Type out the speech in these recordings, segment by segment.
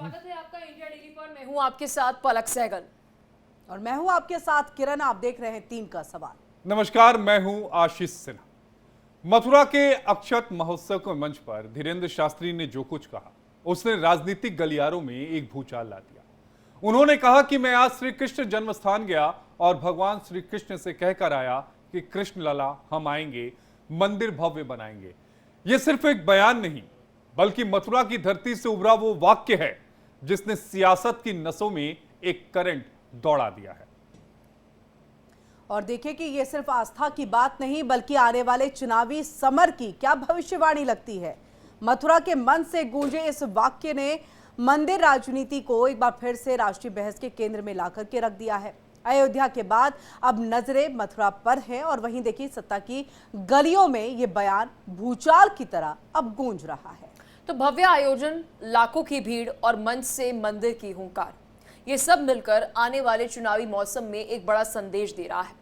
स्वागत है आपका इंडिया डेली पर। मैं हूं आपके साथ पलक सहगल और मैं हूं आपके साथ किरण। आप देख रहे हैं 3 का सवाल। नमस्कार, मैं हूं आशीष सिन्हा। मथुरा के अक्षत महोत्सव के मंच पर धीरेन्द्र शास्त्री ने जो कुछ कहा, उसने राजनीतिक गलियारों में एक भूचाल ला दिया। उन्होंने कहा कि मैं आज श्री कृष्ण जन्म स्थान गया और भगवान श्री कृष्ण से कहकर आया कि कृष्ण लला हम आएंगे, मंदिर भव्य बनाएंगे। यह सिर्फ एक बयान नहीं, बल्कि मथुरा की धरती से उभरा वो वाक्य है जिसने सियासत की नसों में एक करंट दौड़ा दिया है। और देखिए कि ये सिर्फ आस्था की बात नहीं, बल्कि आने वाले चुनावी समर की क्या भविष्यवाणी लगती है। मथुरा के मन से गूंजे इस वाक्य ने मंदिर राजनीति को एक बार फिर से राष्ट्रीय बहस के केंद्र में लाकर के रख दिया है। अयोध्या के बाद अब नजरें मथुरा पर हैं और वहीं देखिए सत्ता की गलियों में ये बयान भूचाल की तरह अब गूंज रहा है। तो भव्य आयोजन, लाखों की भीड़ और मंच से मंदिर की हुंकार, ये सब मिलकर आने वाले चुनावी मौसम में एक बड़ा संदेश दे रहा है।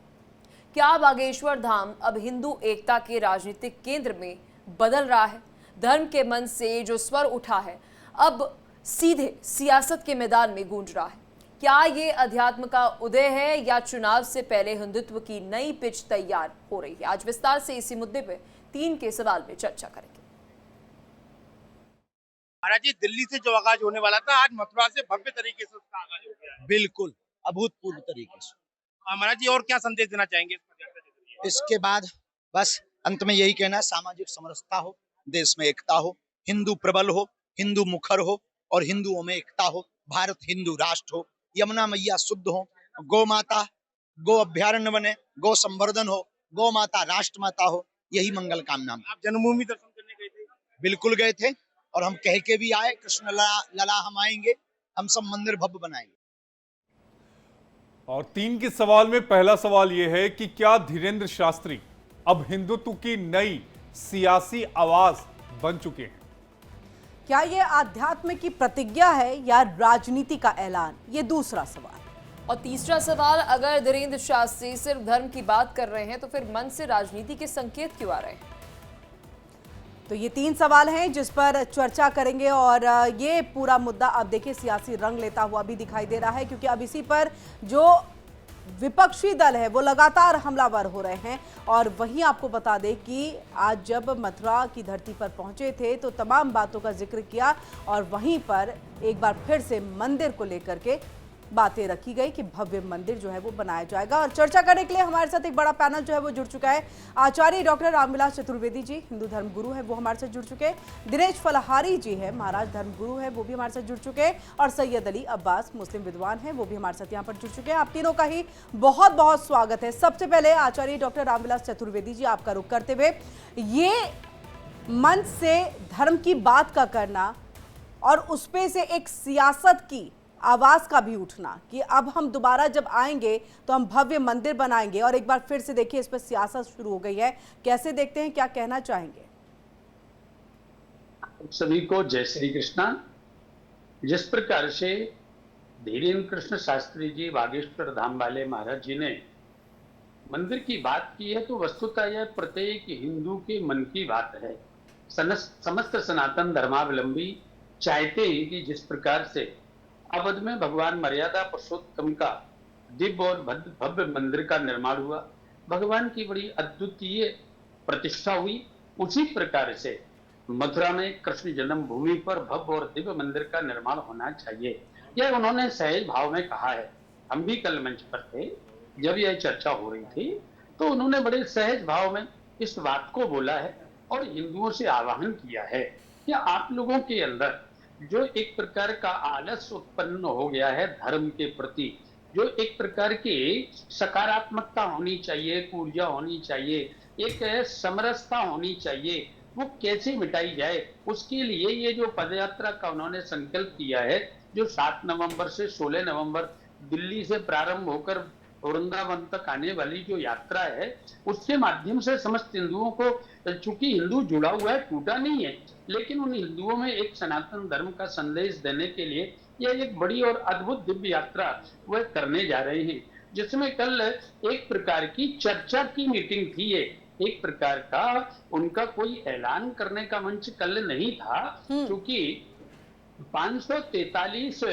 क्या बागेश्वर धाम अब हिंदू एकता के राजनीतिक केंद्र में बदल रहा है? धर्म के मन से जो स्वर उठा है अब सीधे सियासत के मैदान में गूंज रहा है। क्या ये अध्यात्म का उदय है या चुनाव से पहले हिंदुत्व की नई पिच तैयार हो रही है? आज विस्तार से इसी मुद्दे पे 3 के सवाल में चर्चा करेंगे। महाराज जी, दिल्ली से जो आगाज होने वाला था, आज मथुरा से भव्य तरीके से उसका आगाज हो गया है। बिल्कुल अभूतपूर्व तरीके से। महाराज जी, और क्या संदेश देना चाहेंगे इस पदयात्रा के जरिए? इसके बाद बस अंत में यही कहना है, सामाजिक समरसता हो, देश में एकता हो, हिंदू प्रबल हो, हिंदू मुखर हो और हिंदुओं में एकता हो, भारत हिंदू राष्ट्र हो, यमुना मैया शुद्ध हो, गौ माता गो अभ्यारण्य बने, गौ संवर्धन हो, गौ माता राष्ट्र माता हो, यही मंगल कामना। आप जन्मभूमि दर्शन करने गए थे? बिल्कुल गए थे और हम कह के भी आए, कृष्ण लला हम आएंगे, हम सब मंदिर भव्य बनाएंगे। और 3 के सवाल में पहला सवाल यह है कि क्या धीरेन्द्र शास्त्री अब हिंदुत्व की नई सियासी आवाज बन चुके हैं? क्या ये आध्यात्म की प्रतिज्ञा है या राजनीति का ऐलान? ये दूसरा सवाल। और तीसरा सवाल, अगर धीरेन्द्र शास्त्री सिर्फ धर्म की बात कर रहे हैं तो फिर मन से राजनीति के संकेत क्यों आ रहे हैं? तो ये 3 सवाल हैं जिस पर चर्चा करेंगे और ये पूरा मुद्दा अब देखिए सियासी रंग लेता हुआ भी दिखाई दे रहा है, क्योंकि अब इसी पर जो विपक्षी दल है वो लगातार हमलावर हो रहे हैं। और वहीं आपको बता दें कि आज जब मथुरा की धरती पर पहुंचे थे तो तमाम बातों का जिक्र किया और वहीं पर एक बार फिर से मंदिर को लेकर के बातें रखी गई कि भव्य मंदिर जो है वो बनाया जाएगा। और चर्चा करने के लिए हमारे साथ एक बड़ा पैनल जो है वो जुड़ चुका है। आचार्य डॉक्टर रामविलास चतुर्वेदी जी, हिंदू धर्म गुरु है, वो हमारे साथ जुड़ चुके हैं। दिनेश फलहारी जी है, महाराज धर्म गुरु है, वो भी हमारे साथ जुड़ चुके हैं। और सैयद अली अब्बास, मुस्लिम विद्वान है, वो भी हमारे साथ यहाँ पर जुड़ चुके हैं। आप तीनों का ही बहुत बहुत स्वागत है। सबसे पहले आचार्य डॉक्टर रामविलास चतुर्वेदी जी, आपका रुख करते हुए, ये मंच से धर्म की बात का करना और उस पे से एक सियासत की आवाज का भी उठना कि अब हम दोबारा जब आएंगे तो हम भव्य मंदिर बनाएंगे, और एक बार फिर से देखिए इस पर सियासत शुरू हो गई है, कैसे देखते हैं, क्या कहना चाहेंगे? सभी को जय श्री कृष्णा। जिस प्रकार से धीरेन्द्र कृष्ण शास्त्री जी, बागेश्वर धाम वाले महाराज जी ने मंदिर की बात की है, तो वस्तुतः यह प्रत्येक हिंदू के मन की बात है। समस्त सनातन धर्मावलंबी चाहते हैं कि जिस प्रकार से अवध में भगवान मर्यादा पुरुषोत्तम का दिव्य और भव्य मंदिर का निर्माण हुआ, भगवान की बड़ी अद्वितीय प्रतिष्ठा हुई, उसी प्रकार से मथुरा में कृष्ण जन्मभूमि पर भव्य और दिव्य मंदिर का निर्माण होना चाहिए। यह उन्होंने सहज भाव में कहा है। हम भी कल मंच पर थे, जब यह चर्चा हो रही थी तो उन्होंने बड़े सहज भाव में इस बात को बोला है और हिंदुओं से आह्वान किया है कि आप लोगों के अंदर जो एक प्रकार का आलस्य उत्पन्न हो गया है धर्म के प्रति, जो एक प्रकार की सकारात्मकता होनी चाहिए, ऊर्जा होनी चाहिए, एक समरसता होनी चाहिए, वो कैसे मिटाई जाए, उसके लिए ये जो पदयात्रा का उन्होंने संकल्प किया है, जो 7 नवंबर से 16 नवंबर दिल्ली से प्रारंभ होकर वृंदावन तक आने वाली जो यात्रा है, उसके माध्यम से समस्त हिंदुओं को, चूंकि हिंदू जुड़ा हुआ है, टूटा नहीं है, लेकिन उन हिंदुओं में एक सनातन धर्म का संदेश देने के लिए यह एक बड़ी और अद्भुत दिव्य यात्रा वह करने जा रहे हैं, जिसमें कल एक प्रकार की चर्चा की मीटिंग थी। एक प्रकार का उनका कोई ऐलान करने का मंच कल नहीं था, क्योंकि 543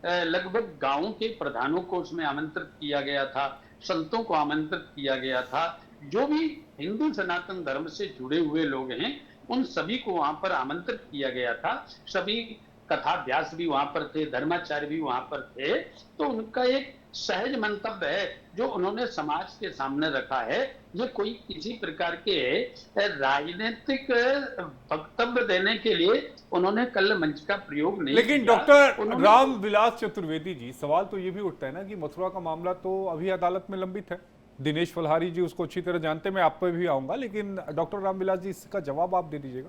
लगभग गांवों के प्रधानों को उसमें आमंत्रित किया गया था, संतों को आमंत्रित किया गया था, जो भी हिंदू सनातन धर्म से जुड़े हुए लोग हैं उन सभी को वहां पर आमंत्रित किया गया था। सभी कथा व्यास भी वहां पर थे, धर्माचार्य भी वहां पर थे। तो उनका एक सहज मंतव्य है जो उन्होंने समाज के सामने रखा है। ये कोई किसी प्रकार के राजनीतिक वक्तव्य देने के लिए उन्होंने कल मंच का प्रयोग नहीं लेकिन किया। डॉक्टर रामविलास चतुर्वेदी जी, सवाल तो ये भी उठता है ना कि मथुरा का मामला तो अभी अदालत में लंबित है। दिनेश फलहारी जी उसको अच्छी तरह जानते हैं, मैं आप पर भी आऊंगा, लेकिन डॉक्टर रामविलास जी इसका जवाब आप दे दीजिएगा।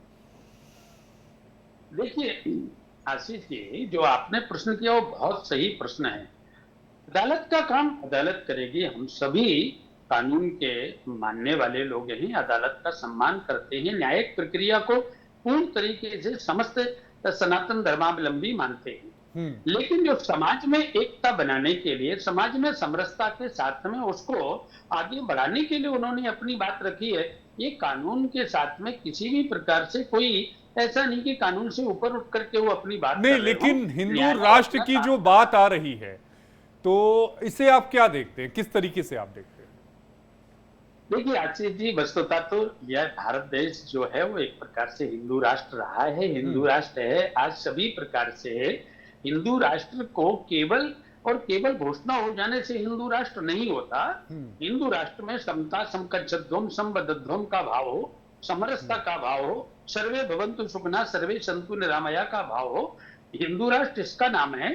देखिए आशीष जी, जो आपने प्रश्न किया वो बहुत सही प्रश्न है। अदालत का काम अदालत करेगी। हम सभी कानून के मानने वाले लोग हैं, अदालत का सम्मान करते हैं, न्यायिक प्रक्रिया को पूर्ण तरीके से समस्त सनातन धर्मावलंबी मानते हैं। लेकिन जो समाज में एकता बनाने के लिए, समाज में समरसता के साथ में उसको आगे बढ़ाने के लिए उन्होंने अपनी बात रखी है। ये कानून के साथ में किसी भी प्रकार से कोई ऐसा नहीं कि कानून से ऊपर उठ करके वो अपनी बात नहीं, कर रहे लेकिन हों। हिंदू न्याय राष्ट्र का की काम जो बात आ रही है तो इसे आप क्या देखते हैं, किस तरीके से आप देखते हैं? देखिए आशीष जी, वस्तुतः तो यह भारत देश जो है वो एक प्रकार से हिंदू राष्ट्र रहा है, हिंदू राष्ट्र है। आज सभी प्रकार से हिंदू राष्ट्र को केवल और केवल घोषणा हो जाने से हिंदू राष्ट्र नहीं होता। हिंदू राष्ट्र में समता समकक्षध्वम समबद्धध्वम का भाव हो, समरसता का भाव हो, सर्वे भवन्तु सुखिनः सर्वे सन्तु निरामया का भाव हो। हिंदू राष्ट्र इसका नाम है।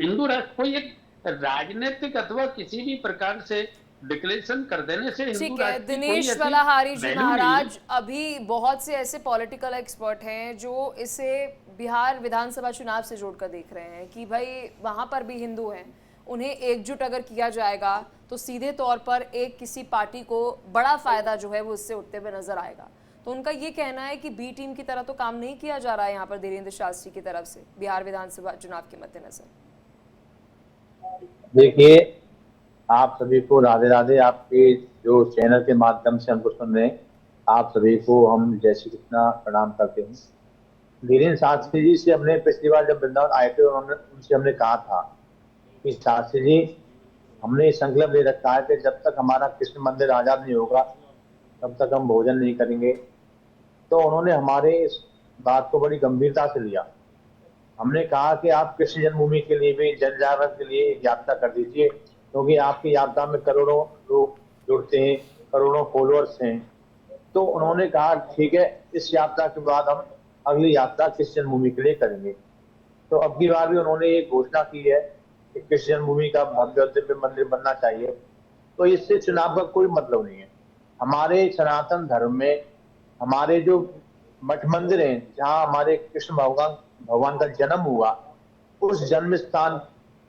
हिंदू राष्ट्र कोई एक राजनीतिक अथवा किसी भी प्रकार से डिक्लेरेशन कर देने से हिंदू ठीक है राष्ट्र की कोई दिनेश ऐसी फलाहारी जी value नहीं है। महाराज, अभी बहुत से ऐसे पॉलिटिकल एक्सपर्ट हैं जो इसे बिहार विधानसभा चुनाव से जोड़कर देख रहे हैं कि भाई वहां पर भी हिंदू हैं, उन्हें एकजुट अगर किया जाएगा तो सीधे तौर पर एक किसी पार्टी को बड़ा फायदा जो है वो इससे उठते हुए नजर आएगा। तो उनका ये कहना है कि बी टीम की तरह तो काम नहीं किया जा रहा है यहाँ पर धीरेन्द्र शास्त्री की तरफ से बिहार विधानसभा चुनाव के मद्देनजर। देखिए, आप सभी को राधे राधे। आपके जो चैनल के माध्यम से हमको सुन रहे हैं, आप सभी को हम जय श्री कृष्णा प्रणाम करते हैं। धीरेन्द्र शास्त्री जी से हमने पिछली बार जब वृंदावन आए थे उनसे हमने कहा था कि शास्त्री जी, हमने संकल्प ले रखा है कि जब तक हमारा कृष्ण मंदिर आजाद नहीं होगा तब तक हम भोजन नहीं करेंगे। तो उन्होंने हमारे इस बात को बड़ी गंभीरता से लिया। हमने कहा कि आप कृष्ण जन्मभूमि के लिए भी जन जागरण के लिए एक यात्रा कर दीजिए, क्योंकि आपकी यात्रा में करोड़ों लोग जुड़ते हैं, करोड़ों फॉलोअर्स हैं। तो उन्होंने कहा ठीक है, इस यात्रा के बाद हम अगली यात्रा कृष्ण जन्मभूमि के लिए करेंगे। तो अब की बार भी उन्होंने ये घोषणा की है कि कृष्ण जन्मभूमि का भव्य दिव्य मंदिर बनना चाहिए। तो इससे चुनाव का कोई मतलब नहीं है। हमारे सनातन धर्म में हमारे जो मठ मंदिर हैं, जहाँ हमारे कृष्ण भगवान का जन्म हुआ, उस जन्म स्थान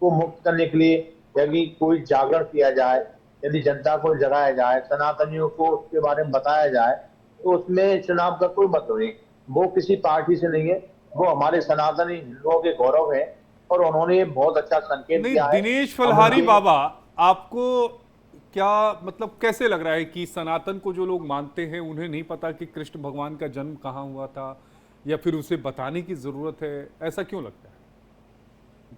को मुक्त करने के लिए यदि कोई जागरण किया जाए, यदि जनता को जगाया जाए, सनातनियों को उसके बारे में बताया जाए, तो उसमें चुनाव का कोई मतलब नहीं। वो किसी पार्टी से नहीं है, वो हमारे सनातनी हिंदुओं के गौरव है और उन्होंने बहुत अच्छा संकेत नहीं, दिया है। दिनेश फलहारी बाबा, आपको क्या मतलब कैसे लग रहा है कि सनातन को जो लोग मानते हैं उन्हें नहीं पता कि कृष्ण भगवान का जन्म कहाँ हुआ था, या फिर उसे बताने की जरूरत है? ऐसा क्यों लगता है?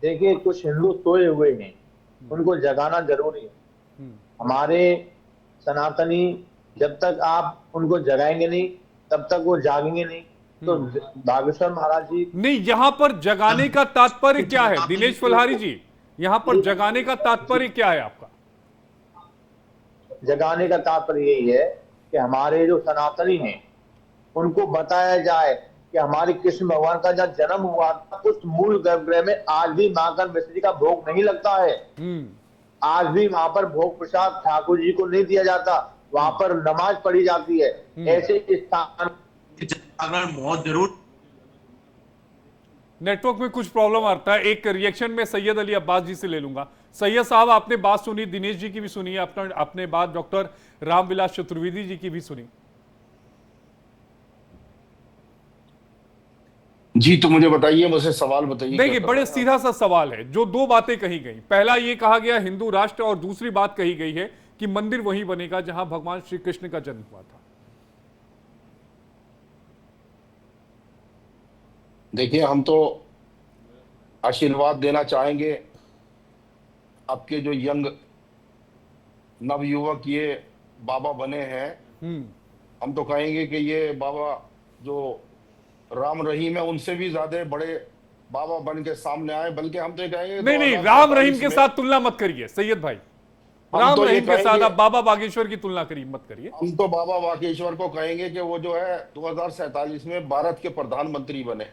देखिए, कुछ हिंदू सोए हुए हैं, उनको जगाना जरूरी है। हमारे सनातनी जब तक आप उनको जगाएंगे नहीं तब तक वो जागेंगे नहीं। तो बागेश्वर महाराज जी, नहीं, यहाँ पर जगाने का तात्पर्य क्या है दिनेश फलहारी जी? यहाँ पर जगाने का तात्पर्य क्या है आपका? जगाने का तात्पर्य यही है कि हमारे जो सनातनी हैं उनको बताया जाए कि हमारे कृष्ण भगवान का जब जन्म हुआ था उस मूल गर्भगृह में आज भी माखन मिश्री का भोग नहीं लगता है। आज भी वहां पर भोग प्रसाद ठाकुर जी को नहीं दिया जाता, वहां पर नमाज पढ़ी जाती है। ऐसे स्थान जागरण बहुत जरूर। नेटवर्क में कुछ प्रॉब्लम आता है। एक रिएक्शन में सैयद अली अब्बास जी से ले लूंगा। सैयद साहब, आपने बात सुनी, दिनेश जी की भी सुनी, अपने बात डॉक्टर रामविलास चतुर्वेदी जी की भी सुनी। जी, तो मुझे बताइए, मुझे सवाल बताइए। देखिए, बड़े सीधा सा सवाल है। जो दो बातें कही गई, पहला ये कहा गया हिंदू राष्ट्र, और दूसरी बात कही गई है कि मंदिर वहीं बनेगा जहां भगवान श्री कृष्ण का जन्म हुआ था। देखिए, हम तो आशीर्वाद देना चाहेंगे आपके जो यंग नवयुवक ये बाबा बने हैं। हम तो कहेंगे कि ये बाबा जो राम रहीम है उनसे भी ज्यादा बड़े बाबा बन के सामने आए, बल्कि हम तो ये कहेंगे नहीं, राम रहीम के साथ तुलना मत करिए सैयद भाई। राम तो रहीम के साथ आप बाबा बागेश्वर की तुलना करिए मत करिए। हम तो बाबा बागेश्वर को कहेंगे कि वो जो है 2047 में भारत के प्रधानमंत्री बने।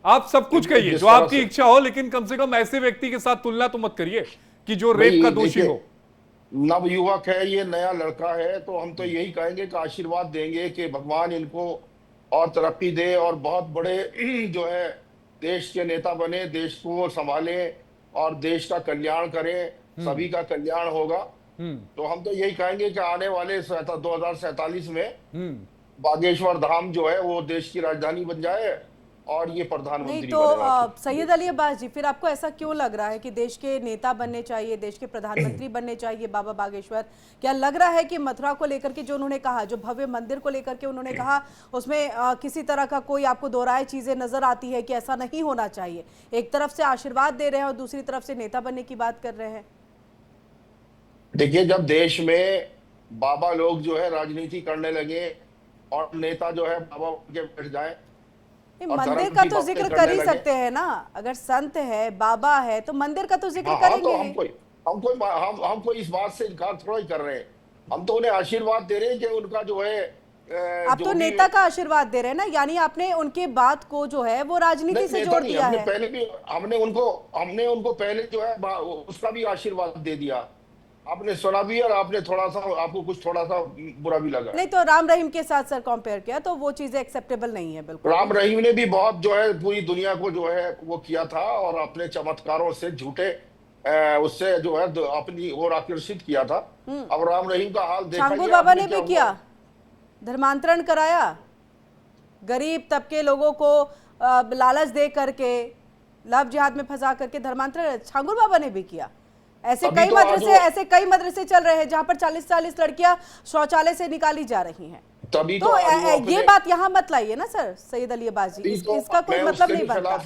आप सब कुछ कहिए जो आपकी इच्छा हो, लेकिन कम से कम ऐसे व्यक्ति के साथ तुलना तो मत करिए कि जो रेप का दोषी हो। नवयुवक है, ये नया लड़का है, तो हम तो यही कहेंगे कि आशीर्वाद देंगे कि भगवान इनको और तरक्की दे और बहुत बड़े जो है देश के नेता बने, देश को संभाले और देश का कल्याण करें, सभी का कल्याण होगा। तो हम तो यही कहेंगे कि आने वाले 2047 में बागेश्वर धाम जो है वो देश की राजधानी बन जाए और ये प्रधानमंत्री नहीं तो सैयद अली अब्बास जी, फिर आपको ऐसा क्यों लग रहा है कि देश के नेता बनने चाहिए, देश के प्रधानमंत्री बनने चाहिए बाबा बागेश्वर? क्या लग रहा है कि मथुरा को लेकर के जो उन्होंने कहा, जो भव्य मंदिर को लेकर के उन्होंने कहा, उसमें किसी तरह का कोई आपको दोहराए चीजें नजर आती है कि ऐसा नहीं होना चाहिए? एक तरफ से आशीर्वाद दे रहे हैं और दूसरी तरफ से नेता बनने की बात कर रहे हैं। देखिए, जब देश में बाबा लोग जो है राजनीति करने लगे और नेता जो है बाबा के बैठ जाए, मंदिर का तो जिक्र कर ही सकते हैं ना। अगर संत है, बाबा है, तो मंदिर का तो जिक्र करेंगे। तो हम कोई इस बात से इनकार थोड़ा ही कर रहे हैं। हम तो उन्हें आशीर्वाद दे रहे हैं कि उनका जो है आप तो नेता का आशीर्वाद दे रहे हैं ना, यानी आपने उनके बात को जो है वो राजनीति से जोड़ दिया है। पहले भी हमने उनको पहले जो है उसका भी आशीर्वाद दे दिया। आपने सुना भी और आपने थोड़ा सा बुरा भी लगा। नहीं तो राम रहीम के साथ सर कंपेयर किया तो वो चीजें एक्सेप्टेबल नहीं है। बिल्कुल, राम रहीम ने भी बहुत जो है पूरी दुनिया को जो है वो किया था और अपने चमत्कारों से झूठे उससे जो है अपनी ओर आकर्षित किया था। अब राम रहीम का हाल देखा, छांगुर बाबा ने भी किया, धर्मांतरण कराया, गरीब तबके लोगों को लालच दे करके लव जिहाद में फंसा करके धर्मांतरण छांगुर बाबा ने भी किया। ऐसे कई मदरसे चल रहे हैं जहां पर 40-40 लड़कियां शौचालय से निकाली जा रही हैं। तभी तो ये बात यहाँ मत लाइए ना सर सैयद अली अब्बास जी, इसका कोई मतलब नहीं बनता।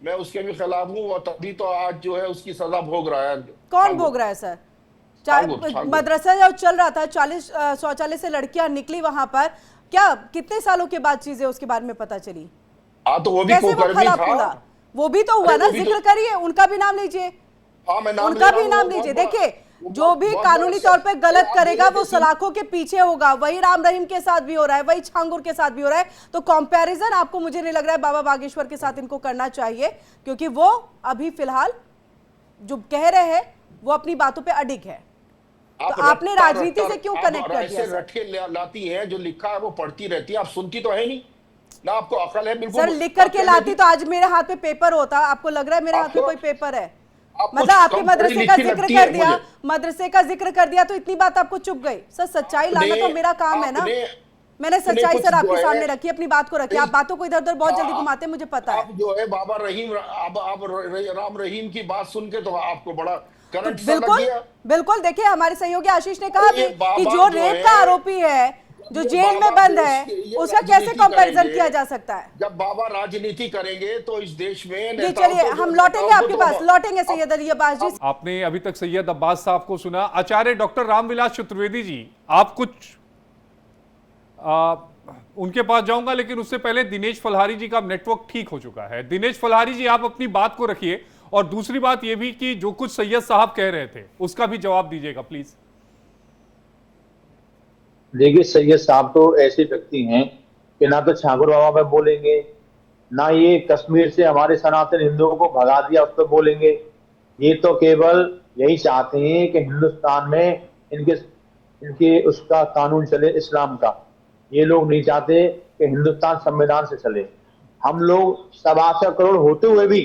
मैं उसके भी खिलाफ हूँ और तभी तो आज जो है उसकी सजा भोग रहा है। कौन भोग रहा है सर? मदरसा जब चल रहा था, 40 शौचालय से लड़कियां निकली वहां पर, क्या कितने सालों के बाद चीजें उसके बारे में पता चली? तो वो भी वो भी तो हुआ ना, जिक्र करिए, उनका भी नाम लीजिए, उनका भी नाम लीजिए। देखिए, जो भी कानूनी तौर पे गलत करेगा वो सलाखों के पीछे होगा। वही राम रहीम के साथ भी हो रहा है, वही छांगुर के साथ भी हो रहा है। तो कंपैरिजन आपको, मुझे नहीं लग रहा है बाबा बागेश्वर के साथ इनको करना चाहिए, क्योंकि वो अभी फिलहाल जो कह रहे हैं वो अपनी बातों पे अडिग है। तो आपने राजनीति से क्यों कनेक्ट कर दिया? रटके लाती है, जो लिखा है वो पढ़ती रहती है, आप सुनती तो है नहीं ना, आपको अकल है बिल्कुल। सर लिख करके लाती तो आज मेरे हाथ में पेपर होता। आपको लग रहा है मेरे हाथ में कोई पेपर है? मतलब आपके मदरसे का जिक्र कर दिया, मदरसे का जिक्र कर दिया तो इतनी बात आपको चुप गई? सर सच्चाई लाना तो मेरा काम है ना। मैंने सच्चाई सर आपके सामने रखी, अपनी बात को रखी। आप बातों को इधर उधर बहुत जल्दी घुमाते हैं, मुझे पता है। जो है बाबा रहीम, आप राम रहीम की बात सुन के तो आपको बड़ा करंट बिल्कुल बिल्कुल। देखिए, हमारे सहयोगी आशीष ने कहा कि जो रेप का आरोपी है, जो जेल में बंद है, उसका कैसे कंपैरिजन किया जा सकता है? जब बाबा राजनीति करेंगे तो इस देश में जी चलिए, हम लौटेंगे आपके पास, लौटेंगे सैयद अली अब्बास जी। आपने अभी तक सैयद अब्बास साहब को सुना। आचार्य डॉक्टर रामविलास चतुर्वेदी जी, आप कुछ उनके पास जाऊंगा, लेकिन उससे पहले दिनेश फलहारी जी का नेटवर्क ठीक हो चुका है। दिनेश फलहारी जी, आप अपनी बात को रखिए और दूसरी बात यह भी कि जो कुछ सैयद साहब कह रहे थे उसका भी जवाब दीजिएगा प्लीज। देखिए, सैयद साहब तो ऐसे व्यक्ति हैं कि ना तो छांगुर बाबा पे बोलेंगे, ना ये कश्मीर से हमारे सनातन हिंदुओं को भगा दिया उस पर बोलेंगे। ये तो केवल यही चाहते हैं कि हिंदुस्तान में इनके उसका कानून चले, इस्लाम का। ये लोग नहीं चाहते कि हिंदुस्तान संविधान से चले। हम लोग 87 करोड़ होते हुए भी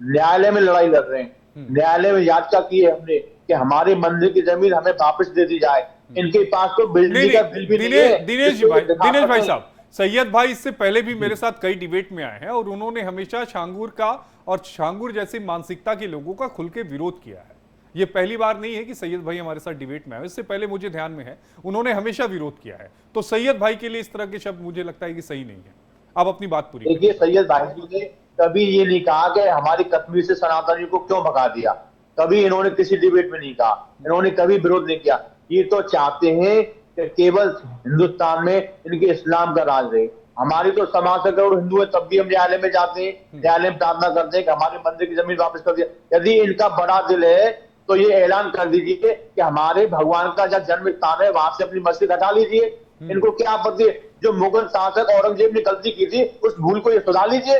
न्यायालय में लड़ाई लड़ रहे हैं। न्यायालय में याचिका की है हमने कि हमारे मंदिर की जमीन हमें वापस दे दी जाए। इनके पास तो बिल्डिंग का बिल भी नहीं है। दिनेश भाई साहब, सैयद भाई इससे पहले भी मेरे साथ कई डिबेट में आए हैं और उन्होंने हमेशा छांगुर का और छांगुर जैसी मानसिकता के लोगों का खुल के विरोध किया है। ये पहली बार नहीं है कि सैयद भाई हमारे साथ डिबेट में आए, इससे पहले मुझे ध्यान में है उन्होंने हमेशा विरोध किया है। तो सैयद भाई के लिए इस तरह के शब्द मुझे लगता है कि सही नहीं है। आप अपनी बात पूरी देखिए, सैयद भाई जी ने कभी ये नहीं कहा कि हमारी कश्मीर से सनातनियों को क्यों भगा दिया, कभी इन्होंने किसी डिबेट में नहीं कहा, इन्होंने कभी विरोध नहीं किया। ये तो चाहते हैं कि केवल हिंदुस्तान में इनके इस्लाम का राज रहे। हमारी तो समाज से करोड़ हिंदू है, तब भी हम न्यायालय में जाते हैं, न्यायालय में प्रार्थना करते हैं कि हमारे मंदिर की जमीन वापस कर दिया। यदि इनका बड़ा दिल है तो ये ऐलान कर दीजिए कि हमारे भगवान का जब जन्म स्थान है वहां से अपनी मस्जिद हटा लीजिए। इनको क्या आपत्ति है? जो मुगल शासक औरंगजेब ने गलती की थी उस भूल को ये सुधार लीजिए,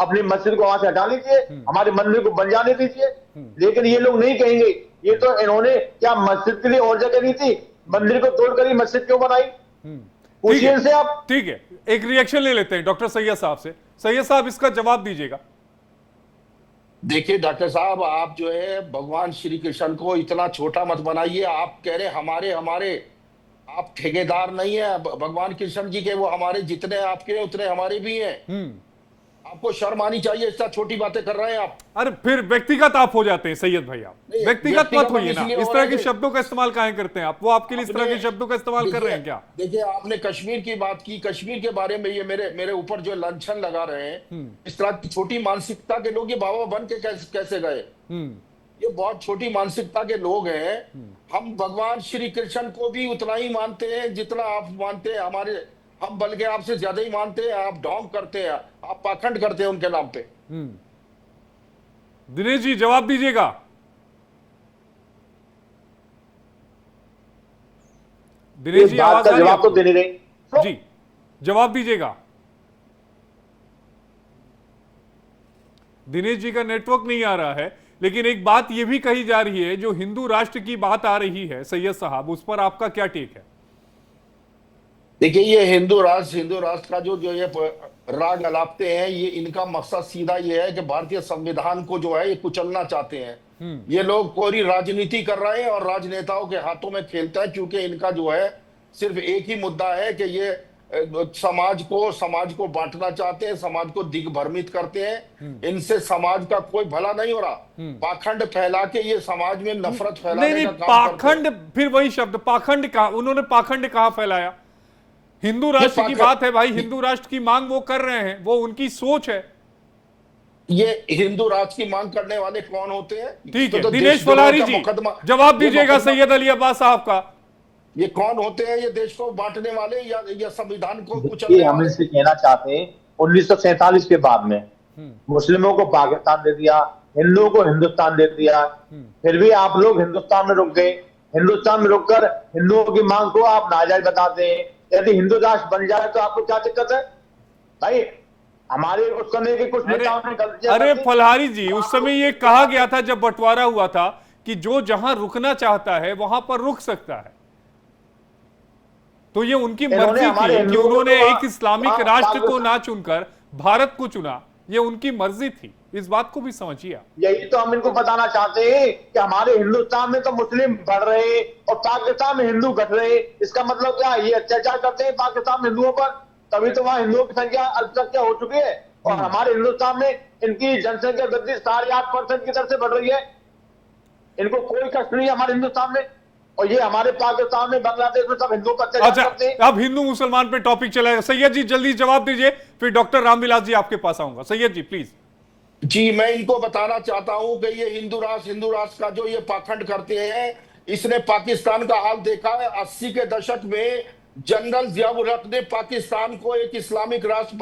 अपनी मस्जिद को वहां से हटा लीजिए, हमारे मंदिर को बन जाने दीजिए। लेकिन ये लोग नहीं कहेंगे। ये तो इन्होंने क्या मस्जिद के लिए और जगह दी थी, मंदिर को तोड़कर ही मस्जिद क्यों बनाई? पूछिए इनसे आप। ठीक है, एक रिएक्शन ले लेते हैं डॉक्टर सैयद साहब से। सैयद साहब, इसका जवाब दीजिएगा। देखिए डॉक्टर साहब, आप जो है भगवान श्री कृष्ण को इतना छोटा मत बनाइए। आप कह रहे हमारे आप ठेकेदार नहीं है भगवान कृष्ण जी के, वो हमारे जितने आपके उतने हमारे भी हैं। आपको शर्म आनी चाहिए, इतना छोटी बातें कर रहे हैं आप। अरे फिर व्यक्तिगत आप हो जाते हैं सैयद भाई, आप व्यक्तिगत मत होइए ना। इस तरह के शब्दों का इस्तेमाल काहे करते हैं आप? वो आपके लिए इस तरह के शब्दों का इस्तेमाल कर रहे हैं क्या? देखिए, आपने कश्मीर की बात की, कश्मीर के बारे में ये मेरे ऊपर जो लांछन लगा रहे हैं, इस तरह की छोटी मानसिकता के लोग ये बाबा बन के कैसे गए? ये बहुत छोटी मानसिकता के लोग हैं। हम भगवान श्री कृष्ण को भी उतना ही मानते हैं जितना आप मानते हैं। हम बल्कि आपसे ज्यादा ही मानते हैं। आप ढोंग करते हैं, आप पाखंड करते हैं उनके नाम पे। दिनेश जी, जवाब दीजिएगा। दिनेश जी, आवाज आ रही है जवाब तो देने रहे जी, जवाब दीजिएगा। दिनेश जी का नेटवर्क नहीं आ रहा है। लेकिन एक बात यह भी कही जा रही है, जो हिंदू राष्ट्र की बात आ रही है सैयद साहब, उस पर आपका क्या टेक है? देखिए, ये हिंदू राष्ट्र का जो ये राग अलापते हैं, ये इनका मकसद सीधा ये है कि भारतीय संविधान को जो है ये कुचलना चाहते हैं। ये लोग कोरी राजनीति कर रहे हैं और राजनेताओं के हाथों में खेलते हैं, क्योंकि इनका जो है सिर्फ एक ही मुद्दा है कि ये समाज को बांटना चाहते हैं, समाज को दिग्भ्रमित करते हैं। इनसे समाज का कोई भला नहीं हो रहा। पाखंड फैला के ये समाज में नफरत फैलाने का काम पाखंड, फिर वही शब्द पाखंड कहा उन्होंने। पाखंड कहां फैलाया? हिंदू राष्ट्र की बात है भाई, हिंदू राष्ट्र की मांग वो कर रहे हैं, वो उनकी सोच है। ये हिंदू राष्ट्र की मांग करने वाले कौन होते हैं? ठीक है, दिनेश फलारी जी, जवाब दीजिएगा सैयद अली अब्बास साहब का। ये कौन होते हैं? ये देश को बांटने वाले या संविधान को कुचलने हम वाले? इनसे कहना चाहते हैं 1947 के बाद में मुस्लिमों को पाकिस्तान दे दिया, हिंदुओं को हिंदुस्तान दे दिया, फिर भी आप लोग हिंदुस्तान में रुक गए। हिंदुस्तान में रुककर हिंदुओं की मांग को आप नाजायज बताते हैं। यदि हिंदू राष्ट्र बन जाए तो आपको क्या दिक्कत है भाई? हमारे उस समय के कुछ नेताओं ने गलतियां। अरे फलहारी जी, उस समय ये कहा गया था जब बंटवारा हुआ था कि जो जहां रुकना चाहता है वहां पर रुक सकता है। तो ये उनकी मर्जी थी कि उन्होंने एक इस्लामिक राष्ट्र को ना चुनकर भारत को चुना। ये उनकी मर्जी थी, इस बात को भी समझिए। यही तो हम इनको बताना चाहते हैं कि हमारे हिंदुस्तान में तो मुस्लिम बढ़ रहे हैं और पाकिस्तान में हिंदू घट रहे हैं। इसका मतलब क्या? ये अत्याचार करते हैं पाकिस्तान में हिंदुओं पर, तभी तो वहां हिंदुओं की संख्या अल्पसंख्या हो चुकी है। और हमारे हिंदुस्तान में इनकी जनसंख्या वृद्धि 8.5% की दर से बढ़ रही है। इनको कोई कष्ट नहीं है हमारे हिंदुस्तान में, और ये हमारे पाकिस्तान में, बांग्लादेश में सब हिंदुओं पर अत्याचार करते हैं। अब हिंदू मुसलमान पे टॉपिक चलाएगा। सैयद जी जल्दी जवाब दीजिए, फिर डॉक्टर रामविलास जी आपके पास आऊंगा। सैयद जी प्लीज। जी, मैं इनको बताना चाहता हूं कि ये हिंदू राष्ट्र का जो ये पाखंड करते हैं, इसने पाकिस्तान का हाल देखा है। 80 के दशक में जनरल जियाउल हक ने पाकिस्तान को एक इस्लामिक राष्ट्र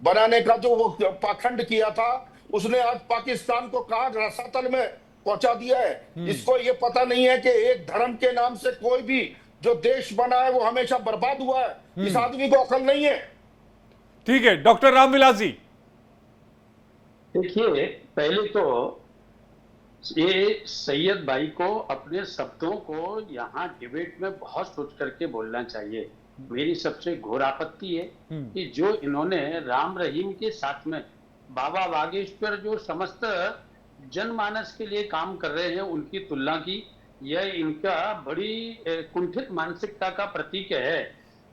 बनाने का जो वो पाखंड किया था, उसने आज पाकिस्तान को कहां रसातल में पहुंचा दिया है। इसको ये पता नहीं है कि एक धर्म के नाम से कोई भी जो देश बना है वो हमेशा बर्बाद हुआ है। इस आदमी को अकल नहीं है। ठीक है, डॉक्टर रामविलास जी। देखिए, पहले तो ये सैयद भाई को अपने शब्दों को यहाँ डिबेट में बहुत सोच करके बोलना चाहिए। मेरी सबसे घोर आपत्ति है कि जो इन्होंने राम रहीम के साथ में बाबा बागेश्वर जो समस्त जनमानस के लिए काम कर रहे हैं उनकी तुलना की, यह इनका बड़ी कुंठित मानसिकता का प्रतीक है।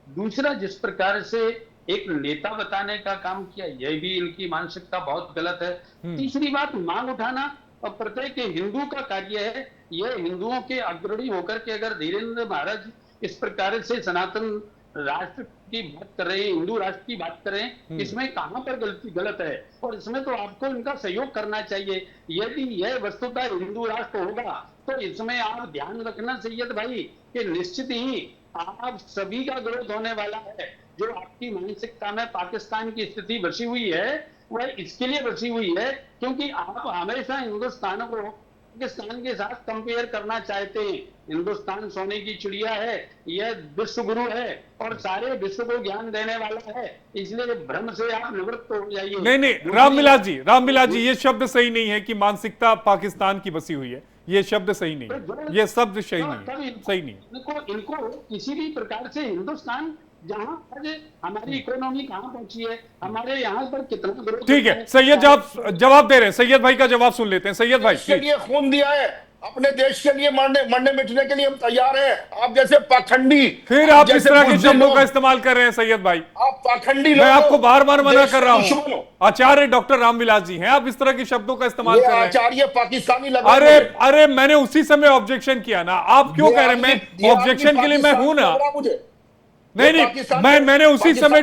दूसरा, जिस प्रकार से एक नेता बताने का काम किया, यह भी इनकी मानसिकता बहुत गलत है। तीसरी बात, मांग उठाना और प्रत्येक हिंदू का कार्य है। यह हिंदुओं के अग्रणी होकर के अगर धीरेन्द्र महाराज इस प्रकार से सनातन राष्ट्र की बात कर रहे हैं, हिंदू राष्ट्र की बात कर रहे हैं, इसमें कहां पर गलत है? और इसमें तो आपको इनका सहयोग करना चाहिए। यदि यह वस्तुतः हिंदू राष्ट्र होगा तो इसमें आप ध्यान रखना सैयद भाई कि निश्चित ही आप सभी का विरोध होने वाला है। जो आपकी मानसिकता में पाकिस्तान की स्थिति बसी हुई है वह इसके लिए बसी हुई है क्योंकि आप हमेशा हिंदुस्तान को पाकिस्तान के साथ कंपेयर करना चाहते हैं। हिंदुस्तान सोने की चिड़िया है, यह विश्व गुरु है और सारे विश्व को ज्ञान देने वाला है, इसलिए भ्रम से आप निवृत्त हो जाइए। नहीं, रामविलास जी, ये शब्द सही नहीं है कि मानसिकता पाकिस्तान की बसी हुई है। ये शब्द सही नहीं है, ये शब्द सही नहीं है। इनको किसी भी प्रकार से हिंदुस्तान जहां आज हमारी इकोनॉमी कहां पहुंची है, हमारे यहाँ पर कितना, ठीक है सैयद, आप जवाब दे रहे हैं, सैयद भाई का जवाब सुन लेते हैं। सैयद भाई, के लिए खून दिया है, अपने देश के लिए मरने मिटने के लिए हम तैयार हैं। आप जैसे पाखंडी, फिर आप इस तरह के शब्दों का इस्तेमाल कर रहे हैं सैयद भाई। आप पाखंडी, मैं आपको बार बार मना कर रहा हूं, आचार्य डॉक्टर रामविलास जी हैं, आप इस तरह के शब्दों का इस्तेमाल कर रहे हैं। आचार्य पाकिस्तानी लग, अरे मैंने उसी समय ऑब्जेक्शन किया ना, आप क्यों कह रहे हैं? मैं ऑब्जेक्शन के लिए मैं हूं ना। नहीं, मैंने उसी समय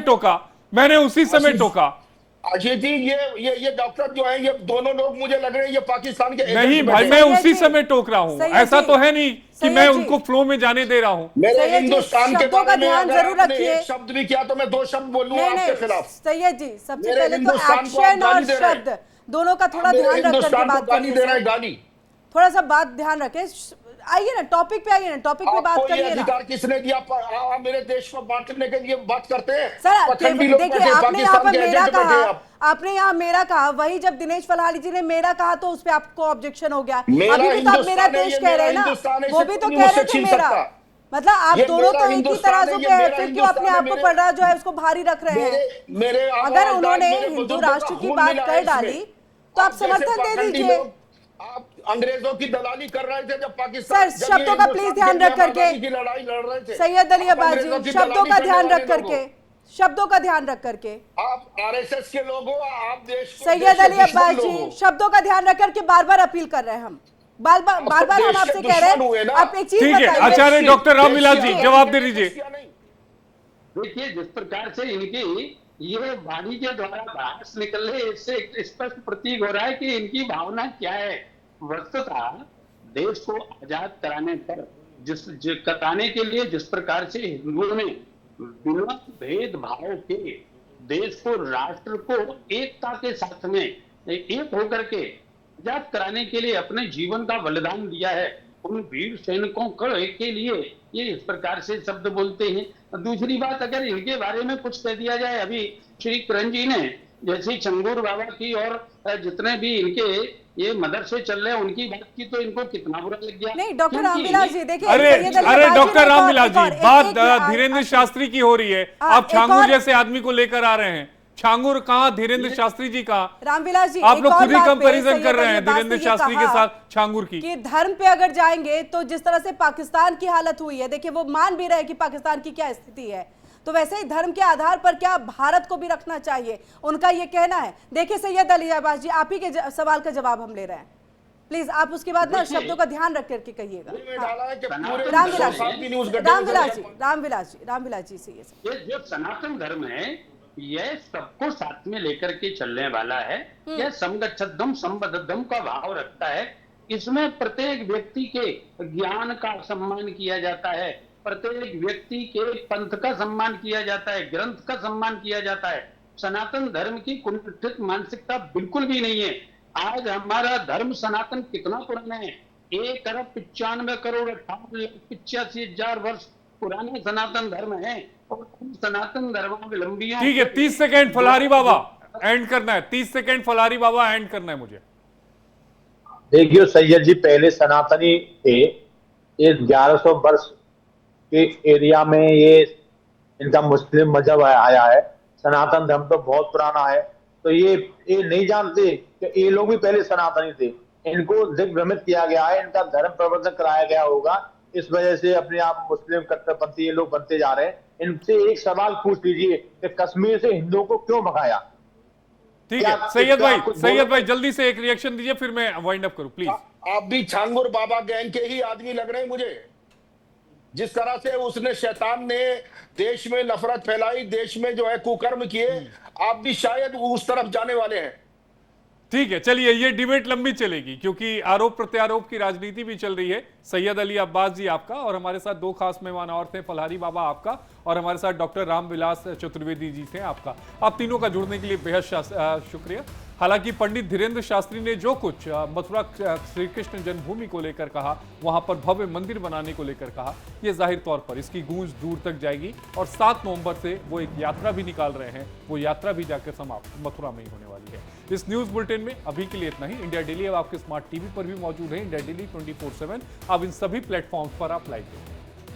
टोका। अजय जी, ये डॉक्टर जो है, ये दोनों लोग मुझे लग रहे हैं ये पाकिस्तान के नहीं भाई, मैं उसी समय टोक रहा हूँ। ऐसा तो है नहीं कि मैं उनको फ्लो में जाने दे रहा हूँ। मेरे हिंदुस्तान के बारे में ध्यान जरूर रखिए। शब्द भी किया तो मैं 2 शब्द बोलूंगा आपके खिलाफ। सैयद जी, सबसे पहले तो एक्शन और शब्द दोनों का थोड़ा ध्यान रख करके बात करिए। थोड़ा सा बात ध्यान रखें। आइए ना, टॉपिक पे आइए ना, टॉपिक पे बात करिए ना। अधिकार किसने दिया मेरे देश को बांटने के लिए बात करते हैं? सर देखिए, आपने यहाँ पर मेरा कहा, आपने यहाँ मेरा कहा, वही जब दिनेश फलहारी जी ने मेरा कहा तो उस पे आपको ऑब्जेक्शन हो गया। अभी भी तो आप मेरा देश कह रहे हैं ना, वो भी तो कह रहे थे मेरा। मतलब आप दोनों तो एक ही तराजू पे हैं, फिर क्यों अपने आप को पलड़ा जो है उसको भारी रख रहे हैं? अगर उन्होंने हिंदू राष्ट्र की बात कर डाली तो आप समर्थन दे दीजिए। आप अंग्रेजों की दलाली कर रहे थे जब पाकिस्तान, सर शब्दों का प्लीज ध्यान रख करके, लड़ाई लड़ रहे थे सैयद अली अब्बास जी, शब्दों का ध्यान रख करके, शब्दों का ध्यान रख करके। आप आरएसएस के लोग हो, आप देश को, सैयद अली अब्बास जी, शब्दों का ध्यान रख करके बार बार अपील कर रहे हैं हम, बार बार हम आपसे कह रहे हैं। आप एक चीज बताइए, आचार्य डॉक्टर रामविलास जी जवाब दे दीजिए। देखिए, जिस प्रकार से इनकी ये वाणी के द्वारा भाष निकल रहे, इससे स्पष्ट प्रतीक हो रहा है कि इनकी भावना क्या है। वस्तुतः देश को आजाद कराने पर कराने के लिए जिस प्रकार से हिंदुओं ने बिना भेदभाव के देश को, राष्ट्र को एकता के साथ में एक होकर के आजाद कराने के लिए अपने जीवन का बलिदान दिया है, उन वीर सैनिकों के लिए ये इस प्रकार से शब्द बोलते हैं। दूसरी बात, अगर इनके बारे में कुछ कह दिया जाए, अभी श्री किरण जी ने जैसे चंगूर बाबा की और जितने भी इनके ये मदरसे चल रहे हैं उनकी बात की तो इनको कितना बुरा लग गया। नहीं डॉक्टर रामविलास जी, देखिए, अरे डॉक्टर रामविलास जी, बात धीरेन्द्र शास्त्री की हो रही है, आप छांगुर जैसे आदमी को लेकर आ रहे हैं। छांगुर कहाँ, धीरेन्द्र शास्त्री जी कहाँ? रामविलास जी, आप लोग खुद ही कंपैरिजन कर रहे हैं धीरेन्द्र शास्त्री के साथ छांगुर की। कि धर्म पे अगर जाएंगे तो जिस तरह से पाकिस्तान की हालत हुई है, देखिए वो मान भी रहे कि पाकिस्तान की क्या स्थिति है, तो वैसे ही धर्म के आधार पर क्या भारत को भी रखना चाहिए, उनका ये कहना है। देखिए सैयद अली अब्बास जी, आप ही के सवाल का जवाब हम ले रहे हैं, प्लीज आप उसके बाद ना शब्दों का ध्यान रख करके कहिएगा। रामविलास जी से ये जो सनातन धर्म है यह सबको साथ में लेकर के चलने वाला है, यह समगच्छद्धम संबद्धम का भाव रखता है। इसमें प्रत्येक व्यक्ति के ज्ञान का सम्मान किया जाता है, प्रत्येक व्यक्ति के पंथ का सम्मान किया जाता है, ग्रंथ का सम्मान किया जाता है। सनातन धर्म की कुंठित मानसिकता बिल्कुल भी नहीं है। आज हमारा धर्म सनातन कितना पुराना है, 1,95,58,85,000 वर्ष पुराना सनातन धर्म है और सनातन धर्मावलंबियों। ठीक है, 30 सेकेंड फलारी बाबा एंड करना है, 30 सेकेंड फलारी बाबा एंड करना है मुझे। देखिए सैयद जी, पहले सनातनी थे, ये 1100 वर्ष के एरिया में ये इनका मुस्लिम मजहब आया है। सनातन धर्म तो बहुत पुराना है, तो ये नहीं जानते कि ये लोग भी पहले सनातनी थे। इनको दिग्भ्रमित किया गया है, इनका धर्म प्रवर्तन कराया गया होगा, इस वजह से अपने आप मुस्लिम कट्टरपंथी ये लोग बनते जा रहे हैं। इनसे एक सवाल पूछ लीजिए कि कश्मीर से हिंदुओं को क्यों भगाया? ठीक है सैयद भाई जल्दी से एक रिएक्शन दीजिए, फिर मैं वाइंड अप करूं प्लीज। आप भी छांगुर बाबा गैंग के ही आदमी लग रहे हैं मुझे। जिस तरह से उसने शैतान ने देश में नफरत फैलाई, देश में जो है कुकर्म किए, आप भी शायद उस तरफ जाने वाले हैं। ठीक है, चलिए ये डिबेट लंबी चलेगी क्योंकि आरोप प्रत्यारोप की राजनीति भी चल रही है। सैयद अली अब्बास जी आपका, और हमारे साथ दो खास मेहमान और थे, फलहारी बाबा आपका, और हमारे साथ डॉक्टर रामविलास चतुर्वेदी जी थे आपका। आप तीनों का जुड़ने के लिए बेहद शुक्रिया। हालांकि पंडित धीरेन्द्र शास्त्री ने जो कुछ मथुरा श्री कृष्ण जन्मभूमि को लेकर कहा, वहां पर भव्य मंदिर बनाने को लेकर कहा, यह जाहिर तौर पर इसकी गूंज दूर तक जाएगी। और 7 नवंबर से वो एक यात्रा भी निकाल रहे हैं, वो यात्रा भी जाकर समाप्त मथुरा में ही होने वाली है। इस न्यूज बुलेटिन में अभी के लिए इतना ही। इंडिया डेली अब आपके स्मार्ट टीवी पर भी मौजूद है। इंडिया डेली 24/7 अब इन सभी प्लेटफॉर्म पर आप लाइव देखें।